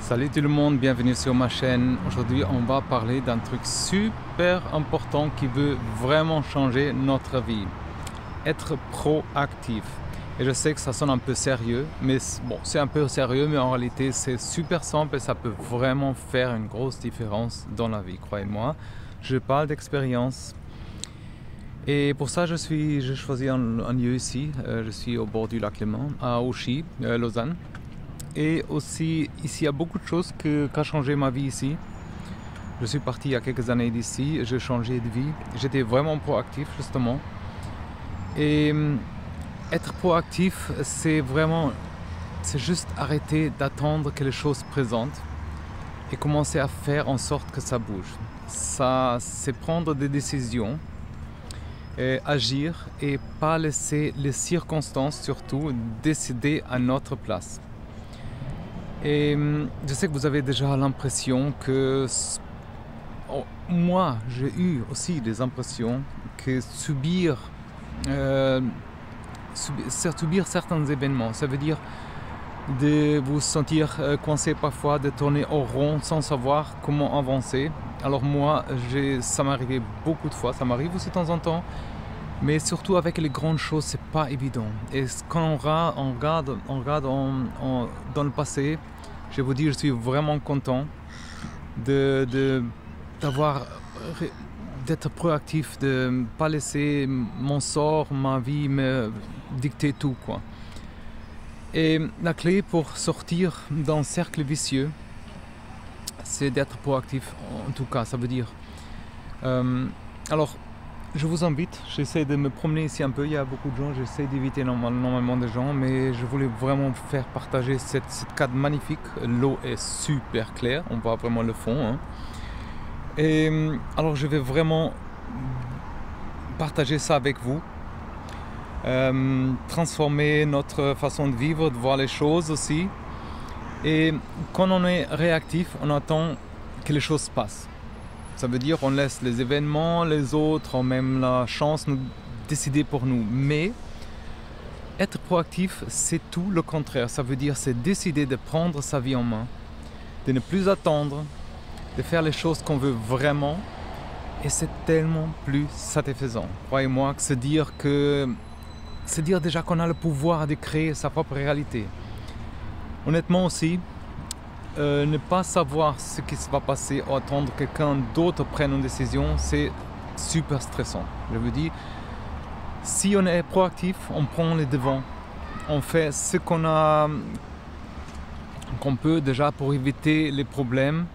Salut tout le monde, bienvenue sur ma chaîne. Aujourd'hui, on va parler d'un truc super important qui veut vraiment changer notre vie. Être proactif. Et je sais que ça sonne un peu sérieux, mais bon, c'est un peu sérieux, mais en réalité, c'est super simple et ça peut vraiment faire une grosse différence dans la vie, croyez-moi. Je parle d'expérience. Et pour ça, j'ai choisi un lieu ici. Je suis au bord du lac Léman, à Auchy, Lausanne. Et aussi, ici, il y a beaucoup de choses qui ont changé ma vie ici. Je suis parti il y a quelques années d'ici, j'ai changé de vie. J'étais vraiment proactif, justement. Et être proactif, c'est juste arrêter d'attendre que les choses se présentent et commencer à faire en sorte que ça bouge. Ça, c'est prendre des décisions, et agir et pas laisser les circonstances, surtout, décider à notre place. Et je sais que vous avez déjà l'impression que... moi, j'ai eu aussi des impressions que subir certains événements, ça veut dire de vous sentir coincé parfois, de tourner au rond sans savoir comment avancer. Alors moi, ça m'est arrivé beaucoup de fois, ça m'arrive aussi de temps en temps, mais surtout avec les grandes choses, c'est pas évident. Et quand on regarde dans le passé, je vais vous dire, je suis vraiment content d'être proactif, de ne pas laisser mon sort, ma vie me dicter tout, quoi. Et la clé pour sortir d'un cercle vicieux, c'est d'être proactif, en tout cas, ça veut dire. Alors, je vous invite, j'essaie de me promener ici un peu, il y a beaucoup de gens, j'essaie d'éviter normalement des gens, mais je voulais vraiment vous faire partager cette cadre magnifique. L'eau est super claire, on voit vraiment le fond, hein. Et alors je vais vraiment partager ça avec vous, transformer notre façon de vivre, de voir les choses aussi. Et quand on est réactif, on attend que les choses passent. Ça veut dire qu'on laisse les événements, les autres ont même la chance de nous décider pour nous. Mais être proactif, c'est tout le contraire. Ça veut dire c'est décider de prendre sa vie en main, de ne plus attendre, de faire les choses qu'on veut vraiment. Et c'est tellement plus satisfaisant. Croyez-moi que c'est dire déjà qu'on a le pouvoir de créer sa propre réalité. Honnêtement aussi, ne pas savoir ce qui se va passer ou attendre que quelqu'un d'autre prenne une décision, c'est super stressant. Je vous dis, si on est proactif, on prend les devants. On fait ce qu'on peut déjà pour éviter les problèmes,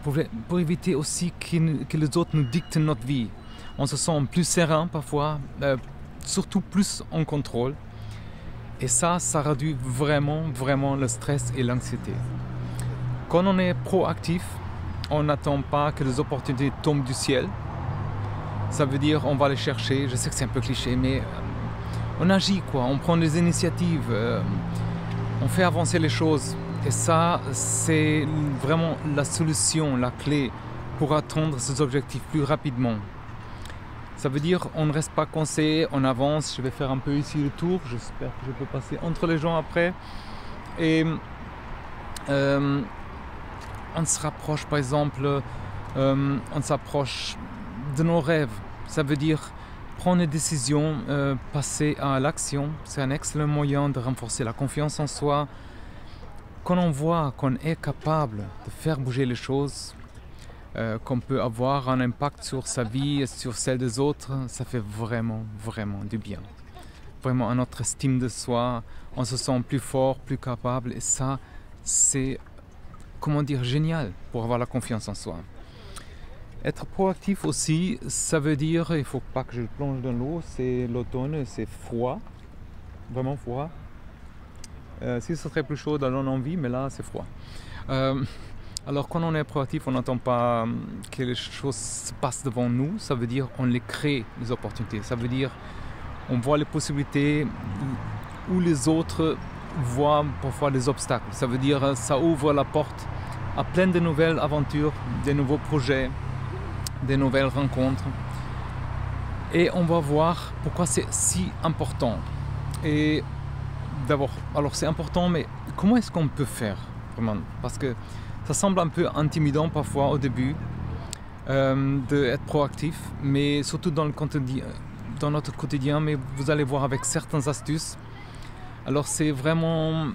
pour éviter aussi que les autres nous dictent notre vie. On se sent plus serein parfois, surtout plus en contrôle. Et ça réduit vraiment le stress et l'anxiété. Quand on est proactif, on n'attend pas que les opportunités tombent du ciel. Ça veut dire on va les chercher. Je sais que c'est un peu cliché, mais on agit, quoi. On prend des initiatives, on fait avancer les choses. Et ça, c'est vraiment la solution, la clé pour atteindre ces objectifs plus rapidement. Ça veut dire on ne reste pas coincé, on avance. Je vais faire un peu ici le tour, j'espère que je peux passer entre les gens après. Et on se rapproche, par exemple, on s'approche de nos rêves. Ça veut dire prendre des décisions, passer à l'action. C'est un excellent moyen de renforcer la confiance en soi. Quand on voit qu'on est capable de faire bouger les choses, qu'on peut avoir un impact sur sa vie et sur celle des autres, ça fait vraiment du bien. Vraiment à notre estime de soi, on se sent plus fort, plus capable, et ça, c'est, comment dire, génial pour avoir la confiance en soi. Être proactif aussi, ça veut dire, il ne faut pas que je plonge dans l'eau, c'est l'automne, c'est froid, vraiment froid. Si ce serait plus chaud, on a envie, mais là c'est froid. Alors quand on est proactif, on n'attend pas que les choses se passent devant nous, ça veut dire on les crée, les opportunités. Ça veut dire on voit les possibilités où les autres voient parfois des obstacles. Ça veut dire ça ouvre la porte à plein de nouvelles aventures, des nouveaux projets, des nouvelles rencontres. Et on va voir pourquoi c'est si important. Et d'abord, alors c'est important, mais comment est-ce qu'on peut faire vraiment, parce que ça semble un peu intimidant parfois au début d'être proactif, mais surtout dans notre quotidien, mais vous allez voir avec certaines astuces. Alors c'est vraiment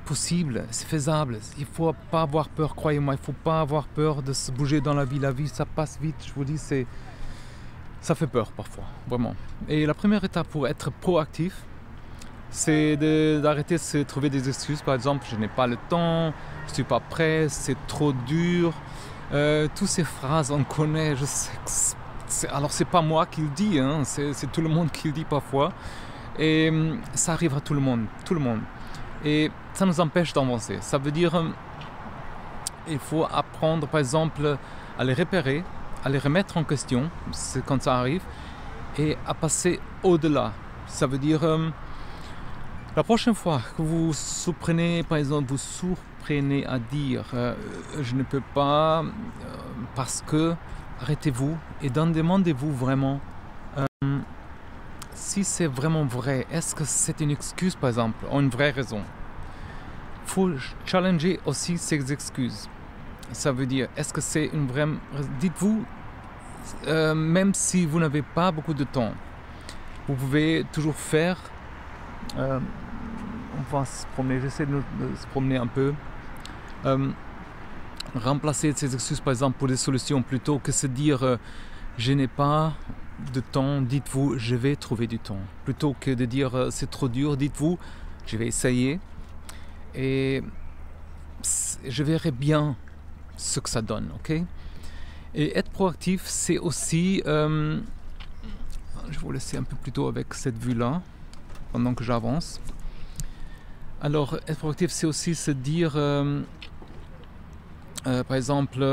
possible, c'est faisable, il ne faut pas avoir peur, croyez-moi, il ne faut pas avoir peur de se bouger dans la vie ça passe vite, je vous dis, ça fait peur parfois, vraiment. Et la première étape pour être proactif, c'est d'arrêter de se trouver des excuses, par exemple, je n'ai pas le temps, je ne suis pas prêt, c'est trop dur, toutes ces phrases on connaît, je sais que alors c'est pas moi qui le dis, hein, c'est tout le monde qui le dit parfois, et ça arrive à tout le monde. Et ça nous empêche d'avancer. Ça veut dire il faut apprendre par exemple à les repérer, à les remettre en question, c'est quand ça arrive, et à passer au-delà. Ça veut dire la prochaine fois que vous surprenez, par exemple, vous surprenez à dire je ne peux pas parce que, arrêtez-vous et demandez-vous vraiment si c'est vraiment vrai. Est-ce que c'est une excuse par exemple, ou une vraie raison? Il faut challenger aussi ces excuses. Ça veut dire, est-ce que c'est une vraie... Dites-vous, même si vous n'avez pas beaucoup de temps, vous pouvez toujours faire... on va se promener, j'essaie de se promener un peu. Remplacer ces excuses par exemple pour des solutions plutôt que se dire je n'ai pas de temps, dites-vous je vais trouver du temps. Plutôt que de dire c'est trop dur, dites-vous je vais essayer et je verrai bien ce que ça donne, ok? Et être proactif, c'est aussi, je vais vous laisser un peu plus tôt avec cette vue-là, pendant que j'avance. Alors, être proactif, c'est aussi se dire, par exemple,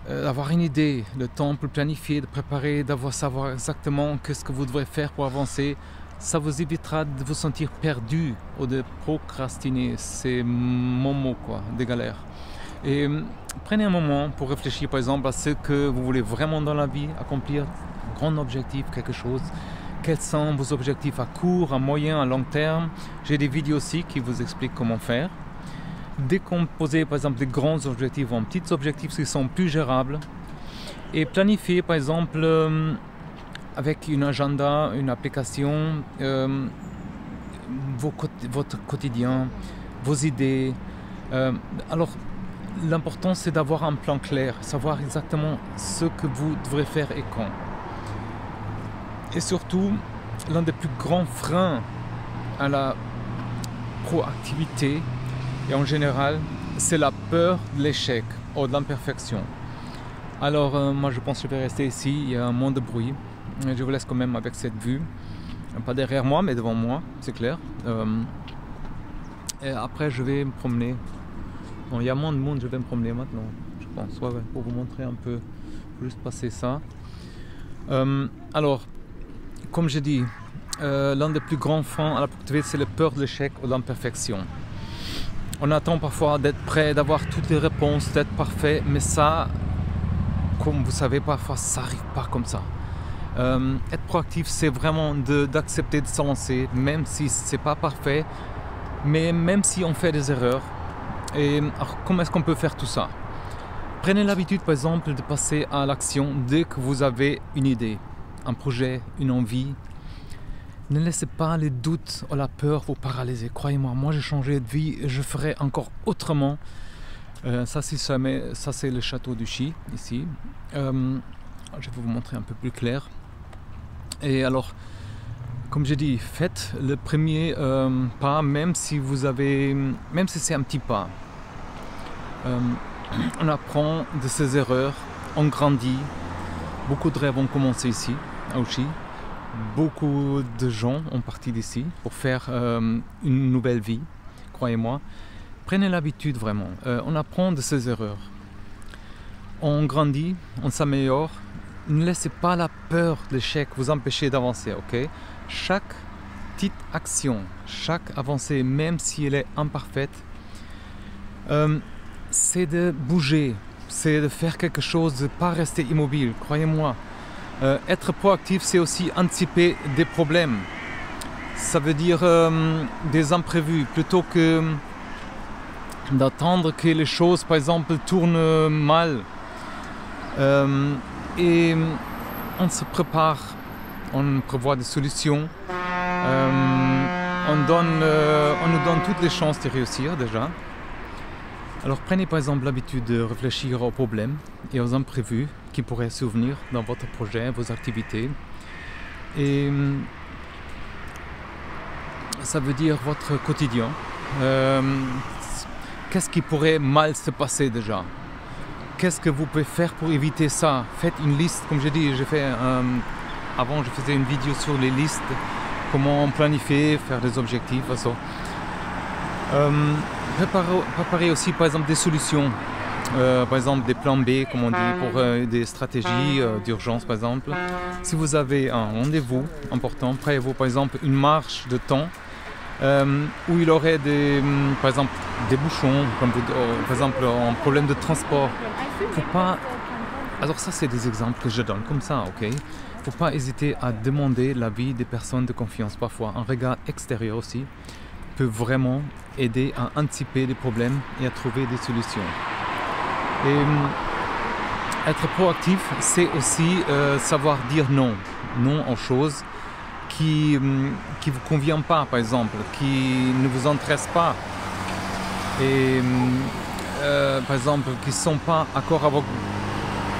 avoir une idée, le temps pour planifier, de préparer, savoir exactement ce que vous devrez faire pour avancer. Ça vous évitera de vous sentir perdu ou de procrastiner. C'est mon mot, quoi, des galères. Et prenez un moment pour réfléchir, par exemple, à ce que vous voulez vraiment dans la vie, accomplir un grand objectif, quelque chose. Quels sont vos objectifs à court, à moyen, à long terme? J'ai des vidéos aussi qui vous expliquent comment faire. Décomposer, par exemple, des grands objectifs en petits objectifs qui sont plus gérables. Et planifier, par exemple, avec un agenda, une application, votre quotidien, vos idées. Alors, l'important, c'est d'avoir un plan clair, savoir exactement ce que vous devrez faire et quand. Et surtout, l'un des plus grands freins à la proactivité, et en général, c'est la peur de l'échec ou de l'imperfection. Alors, moi, je pense que je vais rester ici, il y a un moins de bruit. Je vous laisse quand même avec cette vue, pas derrière moi mais devant moi, c'est clair. Et après je vais me promener. Bon, il y a moins de monde, je vais me promener maintenant, je pense, ouais, pour vous montrer un peu, juste passer ça. Alors, comme j'ai dit, l'un des plus grands freins à la productivité, c'est la peur de l'échec ou de l'imperfection. On attend parfois d'être prêt, d'avoir toutes les réponses, d'être parfait, mais ça, comme vous savez, parfois ça n'arrive pas comme ça. Être proactif, c'est vraiment d'accepter de se lancer, même si c'est pas parfait, mais même si on fait des erreurs. Et alors, comment est-ce qu'on peut faire tout ça? Prenez l'habitude, par exemple, de passer à l'action dès que vous avez une idée, un projet, une envie. Ne laissez pas les doutes ou la peur vous paralyser. Croyez-moi, moi j'ai changé de vie et je ferai encore autrement. Ça c'est le château du Chi, ici. Je vais vous montrer un peu plus clair. Et alors, comme j'ai dit, faites le premier pas, même si c'est un petit pas. On apprend de ses erreurs, on grandit. Beaucoup de rêves ont commencé ici, à Uchi. Beaucoup de gens ont parti d'ici pour faire une nouvelle vie, croyez-moi. Prenez l'habitude vraiment, on apprend de ses erreurs. On grandit, on s'améliore. Ne laissez pas la peur de l'échec vous empêcher d'avancer, ok? Chaque petite action, chaque avancée, même si elle est imparfaite, c'est de bouger, c'est de faire quelque chose, de ne pas rester immobile, croyez-moi. Être proactif, c'est aussi anticiper des problèmes. Ça veut dire des imprévus, plutôt que d'attendre que les choses, par exemple, tournent mal. Et on se prépare, on prévoit des solutions. On nous donne toutes les chances de réussir déjà. Alors prenez par exemple l'habitude de réfléchir aux problèmes et aux imprévus qui pourraient survenir dans votre projet, vos activités. Et ça veut dire votre quotidien. Qu'est-ce qui pourrait mal se passer déjà? Qu'est-ce que vous pouvez faire pour éviter ça? Faites une liste, comme j'ai dit, avant je faisais une vidéo sur les listes, comment planifier, faire des objectifs, façon. Préparez aussi par exemple des solutions, par exemple des plans B, comme on dit, pour des stratégies d'urgence par exemple. Si vous avez un rendez-vous important, prévoyez-vous par exemple une marche de temps où il aurait par exemple des bouchons, par exemple un problème de transport. Faut pas... Alors ça c'est des exemples que je donne comme ça, ok? Faut pas hésiter à demander l'avis des personnes de confiance. Parfois un regard extérieur aussi peut vraiment aider à anticiper les problèmes et à trouver des solutions. Et être proactif, c'est aussi savoir dire non. Non aux choses qui ne vous conviennent pas, par exemple, qui ne vous intéressent pas. Et par exemple, qui ne sont pas d'accord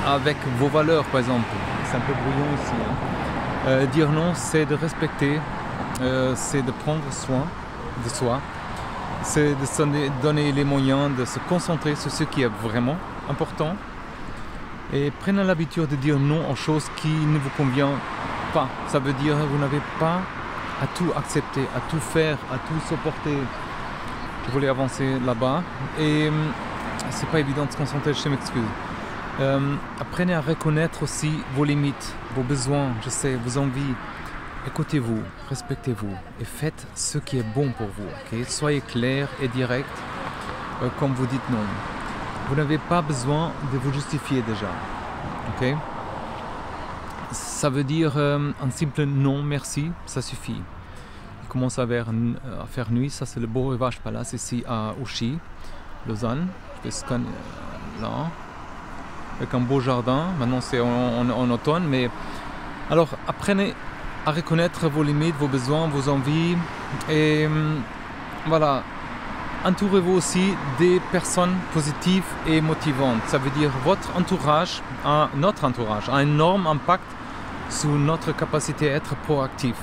avec vos valeurs, par exemple. C'est un peu brouillon ici. Hein. Dire non, c'est de respecter, c'est de prendre soin de soi, c'est de se donner les moyens de se concentrer sur ce qui est vraiment important et prenez l'habitude de dire non aux choses qui ne vous conviennent pas. Ça veut dire que vous n'avez pas à tout accepter, à tout faire, à tout supporter. Je voulais avancer là-bas et c'est pas évident de se concentrer, je m'excuse. Apprenez à reconnaître aussi vos limites, vos besoins, je sais, vos envies. Écoutez-vous, respectez-vous et faites ce qui est bon pour vous. Okay? Soyez clair et direct quand vous dites non. Vous n'avez pas besoin de vous justifier déjà. Okay? Ça veut dire un simple non merci, ça suffit. Il commence à faire nuit, ça c'est le Beau Rivage Palace ici à Ouchy, Lausanne. Je vais scanner là, avec un beau jardin. Maintenant c'est en automne, mais alors apprenez à reconnaître vos limites, vos besoins, vos envies et voilà, entourez-vous aussi des personnes positives et motivantes. Ça veut dire votre entourage, notre entourage a un énorme impact sur notre capacité à être proactif.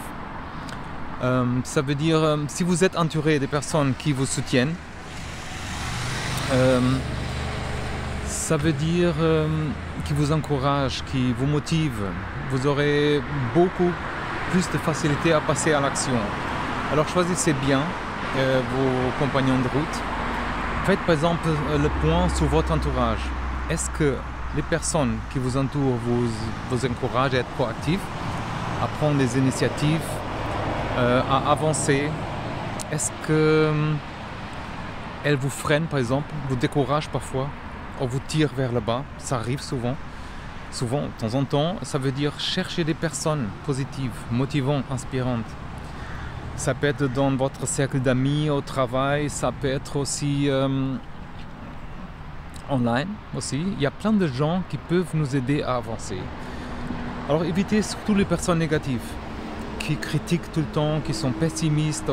Ça veut dire si vous êtes entouré des personnes qui vous soutiennent, ça veut dire qui vous encouragent, qui vous motivent, vous aurez beaucoup plus de facilité à passer à l'action. Alors choisissez bien vos compagnons de route. Faites par exemple le point sur votre entourage. Est-ce que les personnes qui vous entourent vous encouragent à être proactifs, à prendre des initiatives, à avancer? Est-ce que elles vous freinent par exemple, vous découragent parfois, ou vous tirent vers le bas? Ça arrive souvent. Souvent, de temps en temps, ça veut dire chercher des personnes positives, motivantes, inspirantes. Ça peut être dans votre cercle d'amis, au travail, ça peut être aussi online aussi. Il y a plein de gens qui peuvent nous aider à avancer. Alors évitez surtout les personnes négatives, qui critiquent tout le temps, qui sont pessimistes.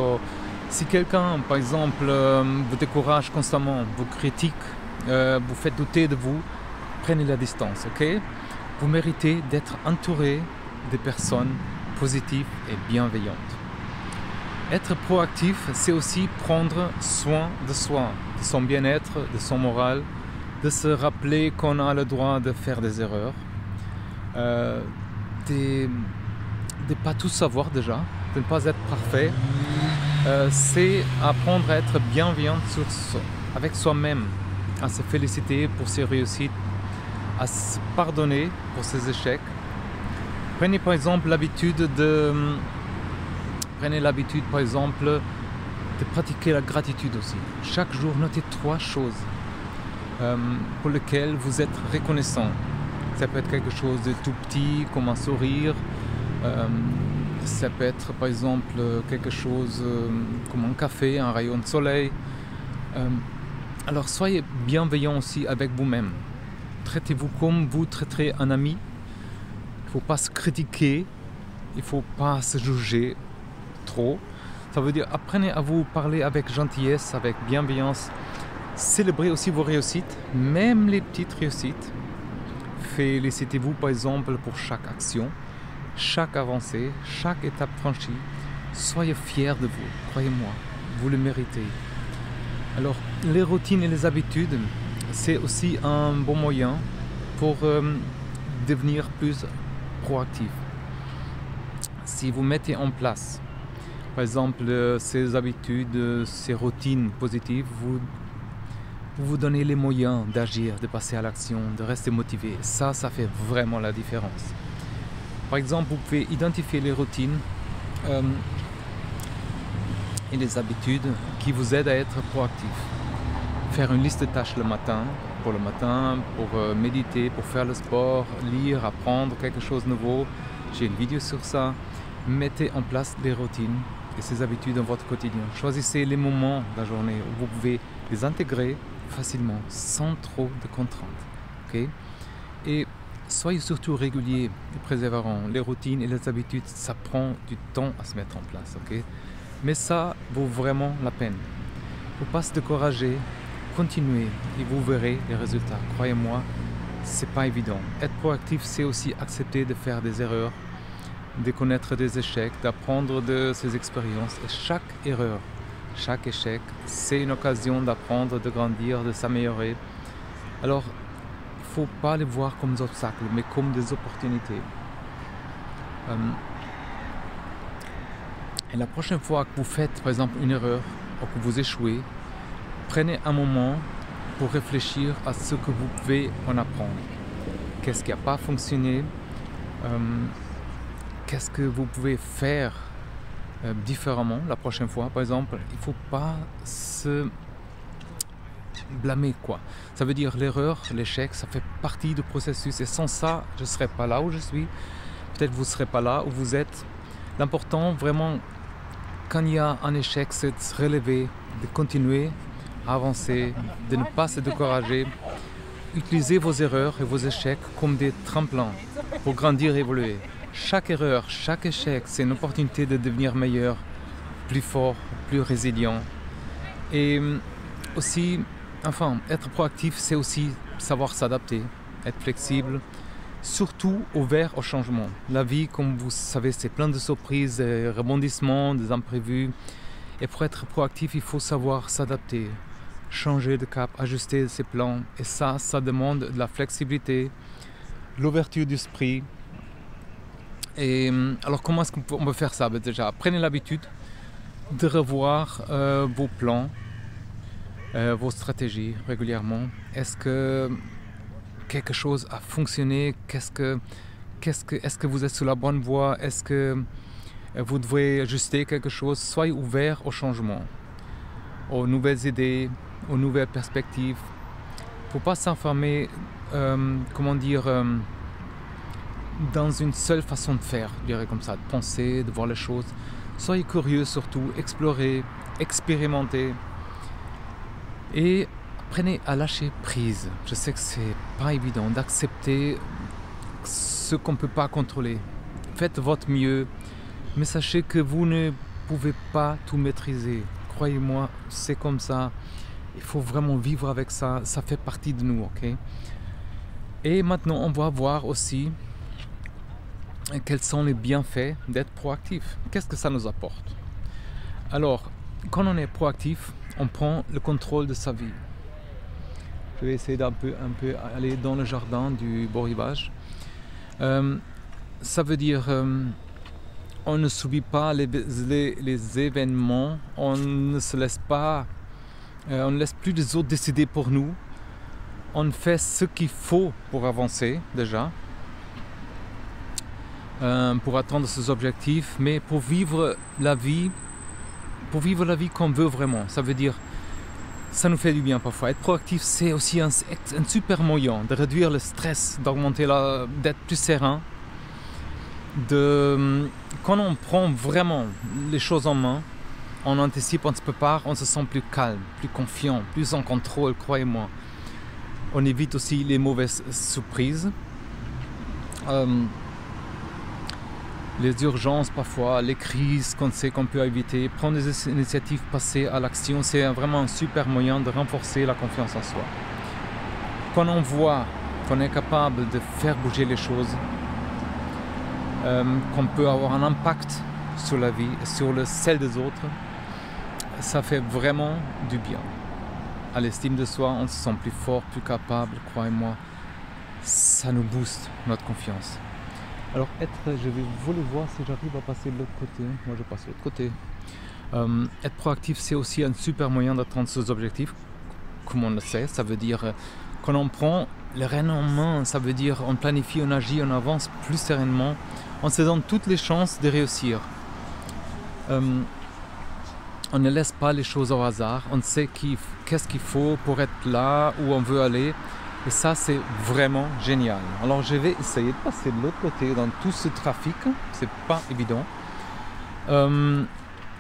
Si quelqu'un, par exemple, vous décourage constamment, vous critique, vous fait douter de vous, prenez la distance, ok? Vous méritez d'être entouré de personnes positives et bienveillantes. Être proactif, c'est aussi prendre soin de soi, de son bien-être, de son moral, de se rappeler qu'on a le droit de faire des erreurs, de ne pas tout savoir déjà, de ne pas être parfait. C'est apprendre à être bienveillant avec soi-même, à se féliciter pour ses réussites, à se pardonner pour ses échecs. Prenez par exemple l'habitude par exemple de pratiquer la gratitude aussi. Chaque jour, notez 3 choses pour lesquelles vous êtes reconnaissant. Ça peut être quelque chose de tout petit, comme un sourire. Ça peut être par exemple quelque chose comme un café, un rayon de soleil. Alors soyez bienveillant aussi avec vous-même. Traitez-vous comme vous traiterez un ami. Il ne faut pas se critiquer, il ne faut pas se juger trop. Ça veut dire apprenez à vous parler avec gentillesse, avec bienveillance. Célébrez aussi vos réussites, même les petites réussites. Félicitez-vous par exemple pour chaque action, chaque avancée, chaque étape franchie. Soyez fiers de vous, croyez-moi, vous le méritez. Alors les routines et les habitudes, c'est aussi un bon moyen pour devenir plus proactif. Si vous mettez en place, par exemple, ces habitudes, ces routines positives, vous donnez les moyens d'agir, de passer à l'action, de rester motivé. Ça fait vraiment la différence. Par exemple, vous pouvez identifier les routines et les habitudes qui vous aident à être proactif. Faire une liste de tâches le matin, pour méditer, pour faire le sport, lire, apprendre quelque chose de nouveau. J'ai une vidéo sur ça. Mettez en place des routines et ces habitudes dans votre quotidien. Choisissez les moments de la journée où vous pouvez les intégrer facilement, sans trop de contraintes. Okay? Et soyez surtout réguliers et persévérants. Les routines et les habitudes, ça prend du temps à se mettre en place. Okay? Mais ça vaut vraiment la peine. Il ne faut pas se décourager, continuez et vous verrez les résultats. Croyez-moi, c'est pas évident. Être proactif, c'est aussi accepter de faire des erreurs, de connaître des échecs, d'apprendre de ses expériences. Et chaque erreur, chaque échec, c'est une occasion d'apprendre, de grandir, de s'améliorer. Alors, il ne faut pas les voir comme des obstacles, mais comme des opportunités. Et la prochaine fois que vous faites, par exemple, une erreur ou que vous échouez, prenez un moment pour réfléchir à ce que vous pouvez en apprendre. Qu'est-ce qui n'a pas fonctionné? Qu'est-ce que vous pouvez faire différemment la prochaine fois? Par exemple, il ne faut pas se blâmer, quoi. Ça veut dire l'erreur, l'échec, ça fait partie du processus. Et sans ça, je ne serais pas là où je suis. Peut-être vous ne serez pas là où vous êtes. L'important, vraiment, quand il y a un échec, c'est de se relever, de continuer à avancer, de ne pas se décourager. Utilisez vos erreurs et vos échecs comme des tremplins pour grandir et évoluer. Chaque erreur, chaque échec, c'est une opportunité de devenir meilleur, plus fort, plus résilient. Et aussi, être proactif, c'est aussi savoir s'adapter, être flexible, surtout ouvert au changement. La vie, comme vous savez, c'est plein de surprises, des rebondissements, des imprévus. Et pour être proactif, il faut savoir s'adapter, changer de cap, ajuster ses plans. Et ça demande de la flexibilité, de l'ouverture d'esprit. Et alors comment est-ce qu'on peut faire ça? Déjà, prenez l'habitude de revoir vos plans, vos stratégies régulièrement. Est-ce que quelque chose a fonctionné? Est-ce que vous êtes sur la bonne voie? Est-ce que vous devez ajuster quelque chose? Soyez ouvert au changement, aux nouvelles idées, aux nouvelles perspectives. Il ne faut pas s'enfermer, dans une seule façon de faire, je dirais comme ça, de penser, de voir les choses. Soyez curieux surtout, explorez, expérimentez et apprenez à lâcher prise. Je sais que c'est pas évident d'accepter ce qu'on ne peut pas contrôler. Faites votre mieux, mais sachez que vous ne pouvez pas tout maîtriser. Croyez-moi, c'est comme ça. Il faut vraiment vivre avec ça. Ça fait partie de nous, ok? Et maintenant, on va voir aussi quels sont les bienfaits d'être proactif. Qu'est-ce que ça nous apporte? Alors, quand on est proactif, on prend le contrôle de sa vie. Je vais essayer d'un peu aller dans le jardin du beau rivage. Ça veut dire on ne subit pas les événements, on ne se laisse pas, on ne laisse plus les autres décider pour nous. On fait ce qu'il faut pour avancer déjà, pour atteindre ses objectifs, mais pour vivre la vie qu'on veut vraiment. Ça veut dire, ça nous fait du bien parfois. Être proactif, c'est aussi un super moyen de réduire le stress, d'être plus serein. Quand on prend vraiment les choses en main, on anticipe, on se prépare, on se sent plus calme, plus confiant, plus en contrôle, croyez-moi. On évite aussi les mauvaises surprises. Les urgences parfois, les crises qu'on sait qu'on peut éviter, prendre des initiatives, passer à l'action, c'est vraiment un super moyen de renforcer la confiance en soi. Quand on voit qu'on est capable de faire bouger les choses, qu'on peut avoir un impact sur la vie, sur celle des autres, ça fait vraiment du bien. À l'estime de soi, on se sent plus fort, plus capable, croyez-moi, ça nous booste notre confiance. Alors je vais voler voir si j'arrive à passer de l'autre côté. Moi je passe de l'autre côté. Être proactif, c'est aussi un super moyen d'atteindre ses objectifs. Comme on le sait, ça veut dire quand on prend les rênes en main, ça veut dire on planifie, on agit, on avance plus sereinement. On se donne toutes les chances de réussir. On ne laisse pas les choses au hasard. On sait qu'est-ce qu'il faut pour être là où on veut aller. Et ça, c'est vraiment génial. Alors, je vais essayer de passer de l'autre côté dans tout ce trafic. C'est pas évident.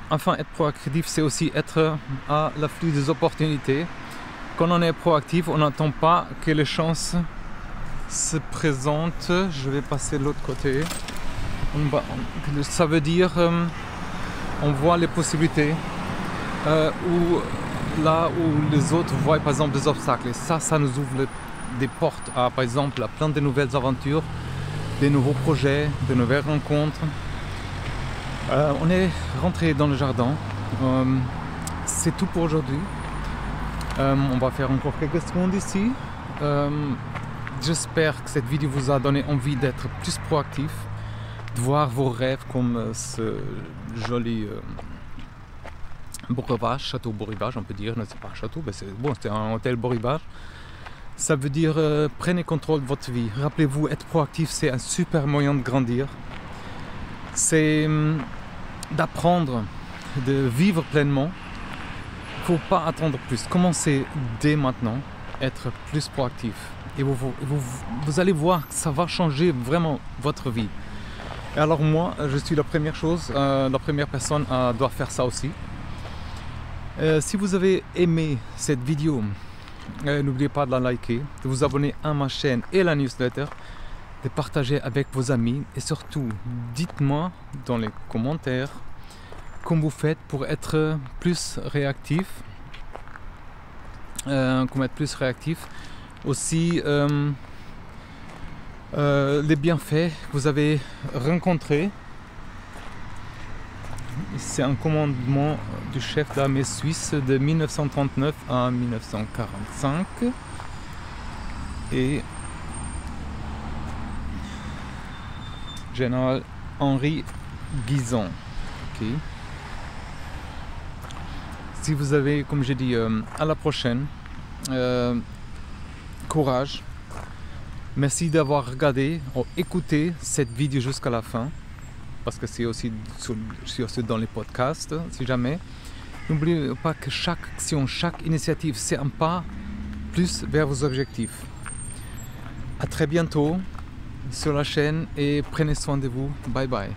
Enfin, être proactif, c'est aussi être à l'afflux des opportunités. Quand on est proactif, on n'attend pas que les chances se présentent. Je vais passer de l'autre côté. Ça veut dire on voit les possibilités là où les autres voient par exemple des obstacles. Et ça nous ouvre des portes à, par exemple, à plein de nouvelles aventures, des nouveaux projets, de nouvelles rencontres. On est rentré dans le jardin. C'est tout pour aujourd'hui. On va faire encore quelques secondes ici. J'espère que cette vidéo vous a donné envie d'être plus proactif, de voir vos rêves comme ce joli Beau-Rivage, château Beau-Rivage, on peut dire. Non, c'est pas un château, mais c'est un hôtel Beau-Rivage. Ça veut dire prenez contrôle de votre vie. Rappelez-vous, être proactif, c'est un super moyen de grandir. C'est d'apprendre, de vivre pleinement. Il ne faut pas attendre plus. Commencez dès maintenant à être plus proactif. Et vous allez voir que ça va changer vraiment votre vie. Et alors moi, je suis la première personne à devoir faire ça aussi. Si vous avez aimé cette vidéo, n'oubliez pas de la liker, de vous abonner à ma chaîne et la newsletter, de partager avec vos amis et surtout, dites-moi dans les commentaires comment vous faites pour être plus réactif. Aussi les bienfaits que vous avez rencontrés. C'est un commandement du chef d'armée suisse de 1939 à 1945 et général Henri Guison. Okay. Si vous avez, comme j'ai dit, à la prochaine, courage. Merci d'avoir regardé ou écouté cette vidéo jusqu'à la fin, parce que c'est aussi dans les podcasts, si jamais. N'oubliez pas que chaque action, chaque initiative, c'est un pas plus vers vos objectifs. À très bientôt sur la chaîne et prenez soin de vous. Bye bye.